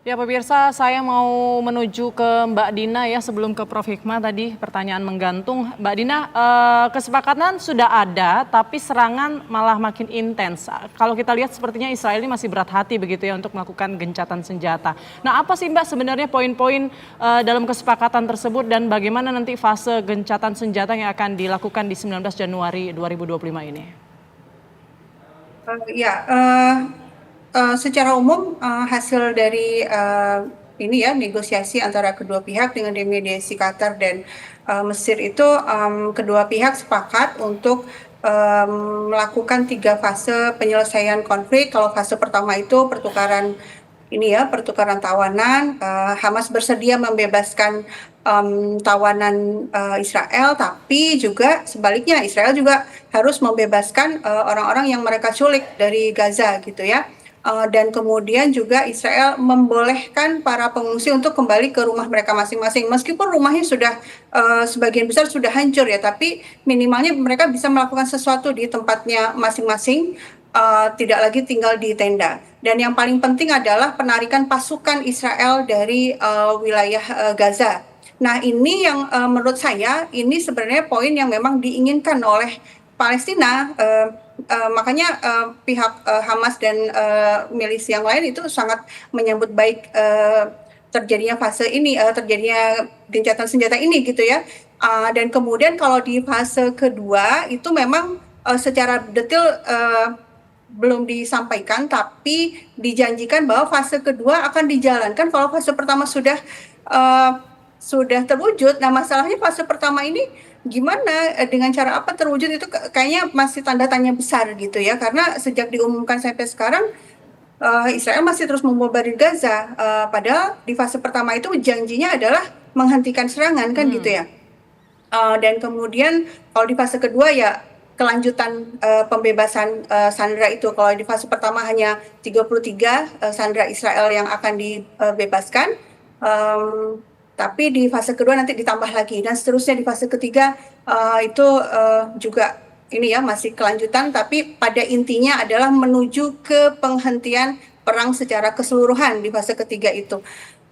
Ya pemirsa, saya mau menuju ke Mbak Dina ya sebelum ke Prof. Hikmah tadi pertanyaan menggantung. Mbak Dina, kesepakatan sudah ada tapi serangan malah makin intens. Kalau kita lihat sepertinya Israel ini masih berat hati begitu ya untuk melakukan gencatan senjata. Nah apa sih Mbak sebenarnya poin-poin dalam kesepakatan tersebut dan bagaimana nanti fase gencatan senjata yang akan dilakukan di 19 Januari 2025 ini? Ya, secara umum hasil dari ini ya negosiasi antara kedua pihak dengan mediasi Qatar dan Mesir itu kedua pihak sepakat untuk melakukan 3 fase penyelesaian konflik. Kalau fase pertama itu pertukaran tawanan. Hamas bersedia membebaskan tawanan Israel, tapi juga sebaliknya Israel juga harus membebaskan orang-orang yang mereka culik dari Gaza gitu ya. Dan kemudian juga Israel membolehkan para pengungsi untuk kembali ke rumah mereka masing-masing. Meskipun rumahnya sudah sebagian besar sudah hancur ya, tapi minimalnya mereka bisa melakukan sesuatu di tempatnya masing-masing, tidak lagi tinggal di tenda. Dan yang paling penting adalah penarikan pasukan Israel dari wilayah Gaza. Nah, ini yang menurut saya ini sebenarnya poin yang memang diinginkan oleh Palestina. Makanya pihak Hamas dan milisi yang lain itu sangat menyambut baik terjadinya fase ini, terjadinya gencatan senjata ini gitu ya. Dan kemudian kalau di fase kedua itu memang secara detail belum disampaikan, tapi dijanjikan bahwa fase kedua akan dijalankan kalau fase pertama sudah terwujud. Nah, masalahnya fase pertama ini gimana, dengan cara apa terwujud itu kayaknya masih tanda tanya besar gitu ya, karena sejak diumumkan sampai sekarang Israel masih terus membombardir Gaza, padahal di fase pertama itu janjinya adalah menghentikan serangan kan gitu ya. Dan kemudian kalau di fase kedua ya kelanjutan pembebasan sandera itu. Kalau di fase pertama hanya 33 sandera Israel yang akan dibebaskan, tapi di fase kedua nanti ditambah lagi dan seterusnya di fase ketiga. Itu juga ini ya masih kelanjutan, tapi pada intinya adalah menuju ke penghentian perang secara keseluruhan di fase ketiga itu.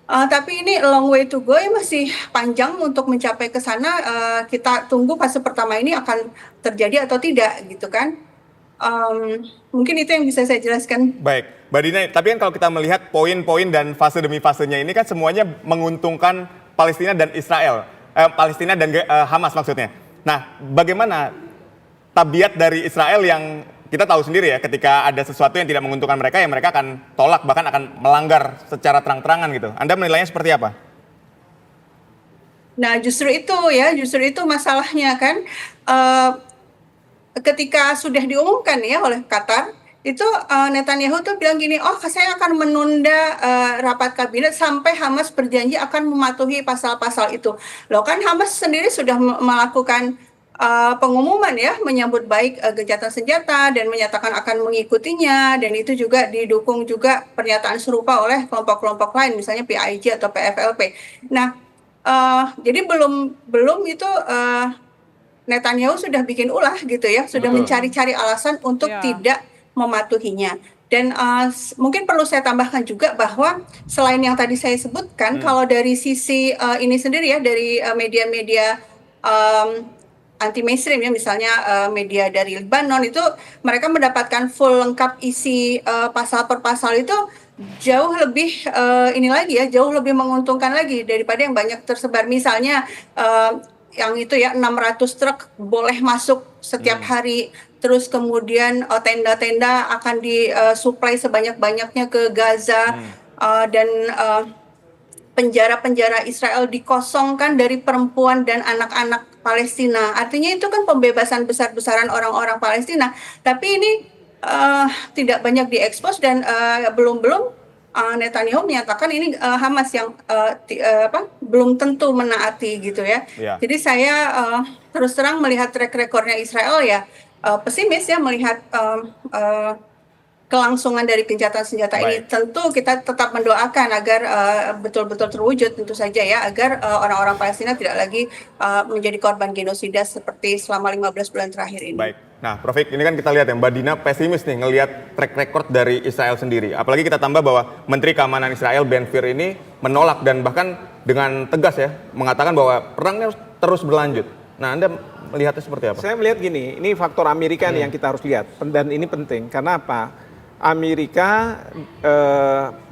Tapi ini long way to go ya, masih panjang untuk mencapai ke sana. Kita tunggu fase pertama ini akan terjadi atau tidak gitu kan. Mungkin itu yang bisa saya jelaskan. Baik, Mbak Dina, tapi kan kalau kita melihat poin-poin dan fase demi fasenya ini kan semuanya menguntungkan Palestina dan Israel, Palestina dan Hamas maksudnya. Nah, bagaimana tabiat dari Israel yang kita tahu sendiri ya, ketika ada sesuatu yang tidak menguntungkan mereka, ya mereka akan tolak, bahkan akan melanggar secara terang-terangan gitu. Anda menilainya seperti apa? Nah, justru itu masalahnya kan. Ketika sudah diumumkan ya oleh Qatar, itu Netanyahu tuh bilang gini, oh saya akan menunda rapat kabinet sampai Hamas berjanji akan mematuhi pasal-pasal itu. Loh kan Hamas sendiri sudah melakukan pengumuman ya, menyambut baik gencatan senjata dan menyatakan akan mengikutinya, dan itu juga didukung juga pernyataan serupa oleh kelompok-kelompok lain, misalnya PIJ atau PFLP. Nah, jadi belum itu Netanyahu sudah bikin ulah gitu ya, sudah mencari-cari alasan untuk tidak mematuhinya. Dan mungkin perlu saya tambahkan juga bahwa selain yang tadi saya sebutkan, kalau dari sisi ini sendiri ya, dari media-media anti mainstream ya, misalnya media dari Lebanon itu mereka mendapatkan full lengkap isi pasal per pasal itu jauh lebih ini lagi ya, jauh lebih menguntungkan lagi daripada yang banyak tersebar. Misalnya yang itu ya 600 truk boleh masuk setiap hari, terus kemudian tenda-tenda akan disuplai sebanyak-banyaknya ke Gaza, dan penjara-penjara Israel dikosongkan dari perempuan dan anak-anak Palestina. Artinya itu kan pembebasan besar-besaran orang-orang Palestina, tapi ini tidak banyak diekspos dan belum Netanyahu menyatakan ini Hamas yang belum tentu menaati gitu ya. Jadi saya terus terang melihat track recordnya Israel ya pesimis ya, melihat kelangsungan dari gencatan senjata ini. Tentu kita tetap mendoakan agar betul-betul terwujud tentu saja ya, agar orang-orang Palestina tidak lagi menjadi korban genosida seperti selama 15 bulan terakhir ini. Baik. Nah, Prof. Hik, ini kan kita lihat ya, Mbak Dina pesimis nih ngelihat track record dari Israel sendiri. Apalagi kita tambah bahwa Menteri Keamanan Israel Ben-Gvir ini menolak dan bahkan dengan tegas ya mengatakan bahwa perangnya terus berlanjut. Nah, Anda melihatnya seperti apa? Saya melihat gini, ini faktor Amerika nih yang kita harus lihat, dan ini penting karena apa? Amerika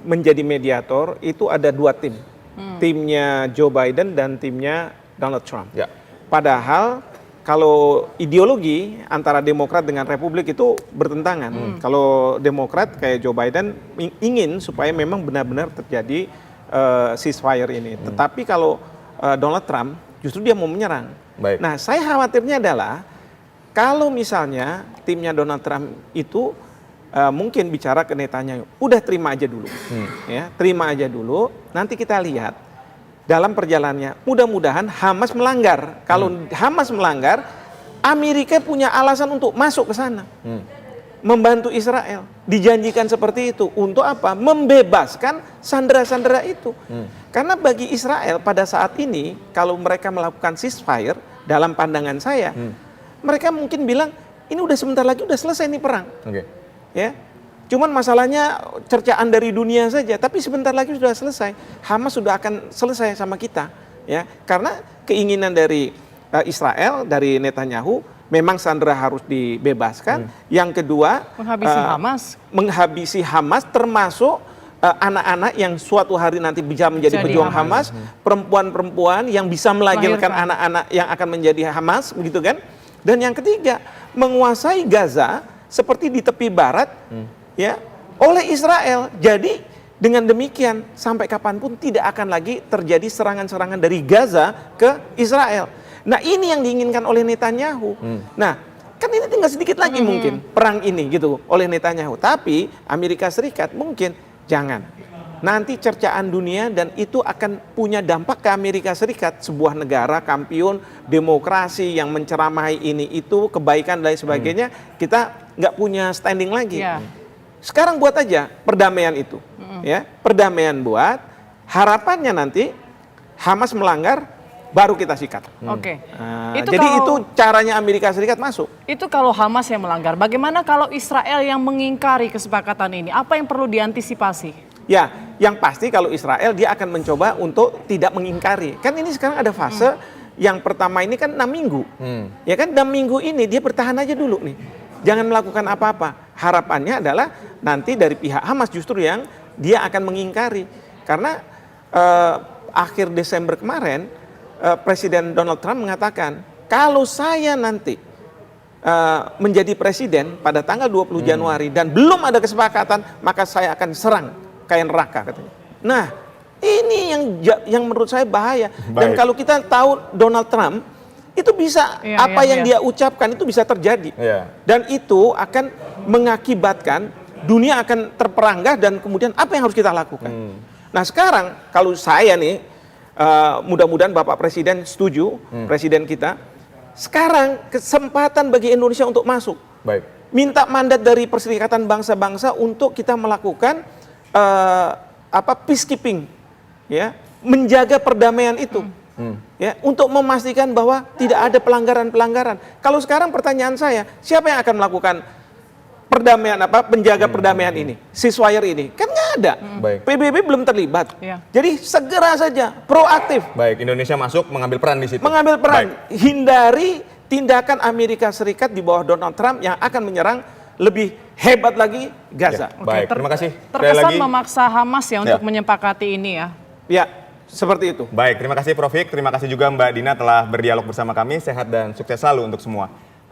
menjadi mediator itu ada dua tim, timnya Joe Biden dan timnya Donald Trump. Ya. Padahal kalau ideologi antara Demokrat dengan Republik itu bertentangan. Kalau Demokrat kayak Joe Biden ingin supaya memang benar-benar terjadi ceasefire ini. Tetapi kalau Donald Trump justru dia mau menyerang. Baik. Nah, saya khawatirnya adalah kalau misalnya timnya Donald Trump itu mungkin bicara ke Netanyahu, udah terima aja dulu, ya, terima aja dulu. Nanti kita lihat. Dalam perjalanannya, mudah-mudahan Hamas melanggar. Kalau Hamas melanggar, Amerika punya alasan untuk masuk ke sana, membantu Israel. Dijanjikan seperti itu untuk apa? Membebaskan sandera-sandera itu. Karena bagi Israel pada saat ini, kalau mereka melakukan ceasefire, dalam pandangan saya, mereka mungkin bilang ini udah sebentar lagi udah selesai nih perang. Oke. Ya. Cuman masalahnya cercaan dari dunia saja, tapi sebentar lagi sudah selesai. Hamas sudah akan selesai sama kita, ya. Karena keinginan dari Israel, dari Netanyahu, memang sandera harus dibebaskan. Yang kedua, menghabisi Hamas, termasuk anak-anak yang suatu hari nanti bisa menjadi pejuang Hamas, perempuan-perempuan yang bisa melahirkan anak-anak yang akan menjadi Hamas, begitu kan? Dan yang ketiga, menguasai Gaza seperti di tepi barat. Ya, oleh Israel. Jadi dengan demikian sampai kapanpun tidak akan lagi terjadi serangan-serangan dari Gaza ke Israel. Nah, ini yang diinginkan oleh Netanyahu. Nah, kan ini tinggal sedikit lagi mungkin perang ini gitu oleh Netanyahu. Tapi Amerika Serikat mungkin jangan. Nanti cercaan dunia dan itu akan punya dampak ke Amerika Serikat, sebuah negara kampiun demokrasi yang menceramahi ini itu kebaikan dan lain sebagainya. Kita nggak punya standing lagi. Sekarang buat aja perdamaian itu, ya, perdamaian buat, harapannya nanti Hamas melanggar, baru kita sikat. Oke. Jadi itu caranya Amerika Serikat masuk. Itu kalau Hamas yang melanggar. Bagaimana kalau Israel yang mengingkari kesepakatan ini? Apa yang perlu diantisipasi? Ya, yang pasti kalau Israel dia akan mencoba untuk tidak mengingkari. Kan ini sekarang ada fase yang pertama ini kan 6 minggu, ya kan 6 minggu ini dia bertahan aja dulu nih. Jangan melakukan apa-apa. Harapannya adalah nanti dari pihak Hamas justru yang dia akan mengingkari. Karena akhir Desember kemarin Presiden Donald Trump mengatakan, kalau saya nanti menjadi presiden pada tanggal 20 Januari dan belum ada kesepakatan, maka saya akan serang kayak neraka katanya. Nah, ini yang menurut saya bahaya. Dan kalau kita tahu Donald Trump itu bisa yang dia ucapkan itu bisa terjadi, dan itu akan mengakibatkan dunia akan terperanggah dan kemudian apa yang harus kita lakukan. Nah sekarang kalau saya nih mudah-mudahan Bapak Presiden setuju, Presiden kita sekarang kesempatan bagi Indonesia untuk masuk. Baik. Minta mandat dari Perserikatan Bangsa-Bangsa untuk kita melakukan peacekeeping, ya, menjaga perdamaian itu. Ya, untuk memastikan bahwa tidak ada pelanggaran-pelanggaran. Kalau sekarang pertanyaan saya, siapa yang akan melakukan perdamaian penjaga perdamaian ini, ceasefire ini? Kan nggak ada. PBB belum terlibat. Jadi segera saja, proaktif. Baik, Indonesia masuk mengambil peran di situ. Mengambil peran, hindari tindakan Amerika Serikat di bawah Donald Trump yang akan menyerang lebih hebat lagi Gaza. Baik, terima kasih. Terkesan memaksa Hamas ya untuk menyepakati ini ya. Ya. Seperti itu. Baik, terima kasih Prof. Hik, terima kasih juga Mbak Dina telah berdialog bersama kami. Sehat dan sukses selalu untuk semua.